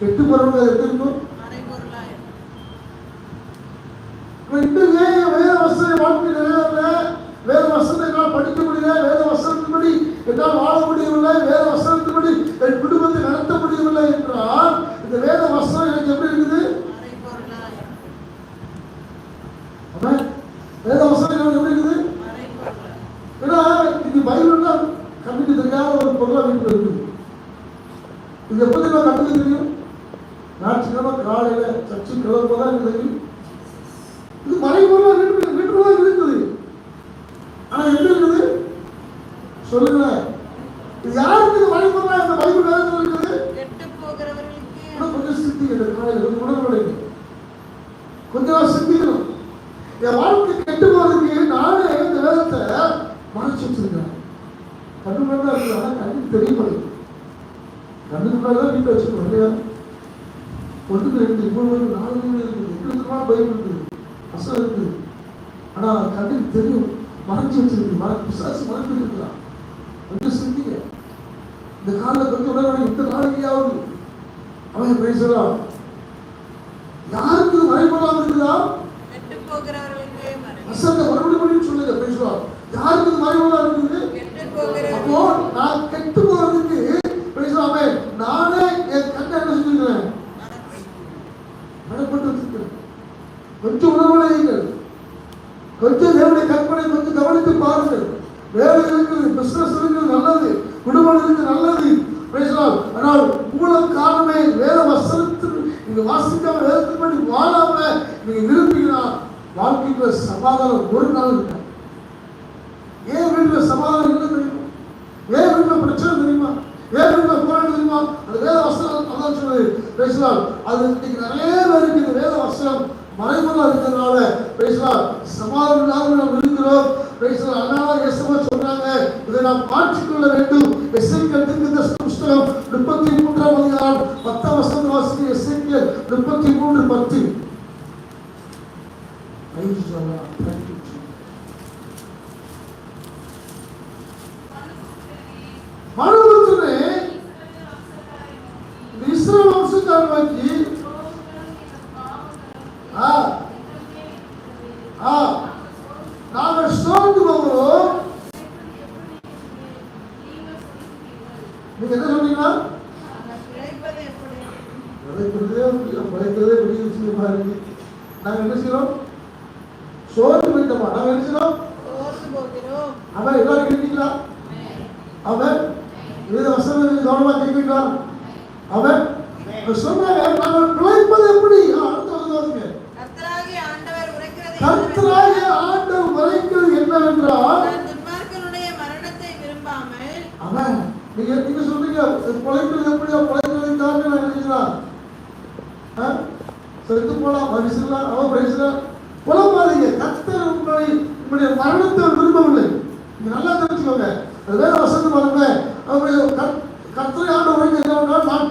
கெட்டு போறவங்க எப்படி இருக்கும்? இன்னும் ஏன் வேத வசனம் வாழ்க்கை நிறைவேறல, வேத வசனத்தை என்னால் படிக்க முடியல, வேத வசனத்தின்படி என்னால் வாழ முடியவில்லை, வேத வசனத்தின்படி என் குடும்பத்தை நடத்த முடியவில்லை என்றால் இந்த வேத வசனம் எனக்கு எப்படி இருக்குது? வேத வசனம் எனக்கு எப்படி இருக்குது? ஏன்னா இது பைபிள்னா கண்ணுக்கு தெரியாத ஒரு பொருளா வீட்டில் இருக்குது. இது எப்படி நான் கண்ணுக்கு தெரியும்? ஞாயிற்றுக்கிழமை காலையில சர்ச்சை கிளம்பதான் எனக்கு தெரியும். இது மறைபொருளா வீட்டுக்குள்ள இருக்குது. ஆனா எப்படி இருக்குது சொல்லுங்க? இது யாருக்கு இது மறைபொருளா இந்த பைபிள் வேதத்தில் இருக்குது? கொஞ்சம் சிந்திக்கணும். காலையில் கொஞ்சம் உணர்வு கொஞ்சம் சிந்திக்கணும். என் வாழ்க்கை கெட்டு போறதுக்கு நானே இந்த வேதத்தை மறைச்சு வச்சிருக்கேன். கண்ணு மேல இருக்கு, ஆனா கண்ணுக்கு தெரிய மாட்டேங்குது. கண்ணுக்கு மேலதான் வீட்டை வச்சுக்கணும் இல்லையா? 1 2 3 4 இருக்குது, 8 பைபிள் இருக்குது, வசனம் இருக்குது. ஆனா கண்ணுக்கு தெரியும், மறைச்சு வச்சிருக்கு. பிசாசு மறைச்சு வச்சிருக்கலாம். கொஞ்சம் சிந்திங்க. இந்த காலில் கொஞ்சம் உணர்வு இந்த நாளைக்கையாவது அவன் பேசலாம். யாருக்கு மறைபொருளாக இருக்குதா? வசனத்தை மறுபடியும் சொல்லுங்க, பேசுவார். யாருக்கு மறைபொருளாக இருக்குது? அப்போ நான் கெட்டு போறதுக்கு பேசலாமே, நானே என் கண்ணை என்ன செஞ்சுக்கிறேன்? நடப்பட்டு வச்சிருக்கிறேன். கொஞ்சம் உணர்வுகள், கொஞ்சம் தேவனுடைய கற்பனை கொஞ்சம் கவனித்து பாருங்கள். வேலை இருக்குது, பிசினஸ் இருக்குது, நல்லது. குடும்பம் இருக்கு, நல்லது. பேசலாம். ஆனால் மூல காரணமே வேத வசனத்தில் நீங்க வாசிக்காம வேதத்தின்படி வாழாம நீங்க விரும்பினா வாழ்க்கைக்குள்ள சமாதானம் ஒரு நாள் இருக்க. ஏன் வீட்டுல சமாதானம் இல்லை தெரியுமா? ஏன் வீட்டுல பிரச்சனை தெரியுமா? ஏன் வீட்டுல போராட்டம் தெரியுமா? அந்த வேத வசனம் அதான் சொல்லுது. பேசலாம். அது இன்னைக்கு நிறைய பேருக்கு இந்த வேத வசனம் மறைமுகமாக இருக்கிறதுனால பேசலாம் சமாதானம் இல்லாமல் நாம் இருக்கிறோம். பேசலாம். அதனால இயேசுவா சொல்றாங்க, இதை நாம் மாற்றிக்கொள்ள வேண்டும். எசேக்கியேல் தீர்க்கதரிசி புத்தகம் 33ஆம் அதிகாரம் 10ஆம் வசனம் வாசிக்க. எசேக்கியேல் 33:10. மனுபுத்திரனே, இஸ்ரவேல் வம்சத்தாராகிய நாங்கள் சோர்ந்து போகிறோம். நீங்க என்ன சொன்னீங்களா? பழைக்கிறதே பெரிய விஷயமா இருக்கு. நாங்க என்ன செய்யறோம்? சோர்ந்து போயிட்டோமா? நாங்க என்ன செய்யறோம்? அவன் எல்லாரும் கேட்டீங்களா? அவன் வேத வசனங்களை கவனமா கேட்பீங்களா? அவன் சொன்னாங்க, நாங்கள் பிழைப்பது எப்படி? கர்த்தராகிய ஆண்டவர் உரைக்கிறது என்னவென்றால், மரணத்தை விரும்பாமல் அவன் நீங்க சொல்றீங்க பிழைக்கிறது எப்படியா? பிழைக்கிறது காரணம் நினைக்கிறான். செத்து போலாம், மனுஷன்லாம் அவன் பேசுறான். புலம்பாதீங்க. கர்த்தர் உங்களுடைய மரணத்தை விரும்பவில்லை. நீங்க நல்லா தெரிஞ்சுக்கோங்க. வேற வசனம் பாருங்க. கர்த்தரை ஆண்டவர் என்னவென்றால், நான்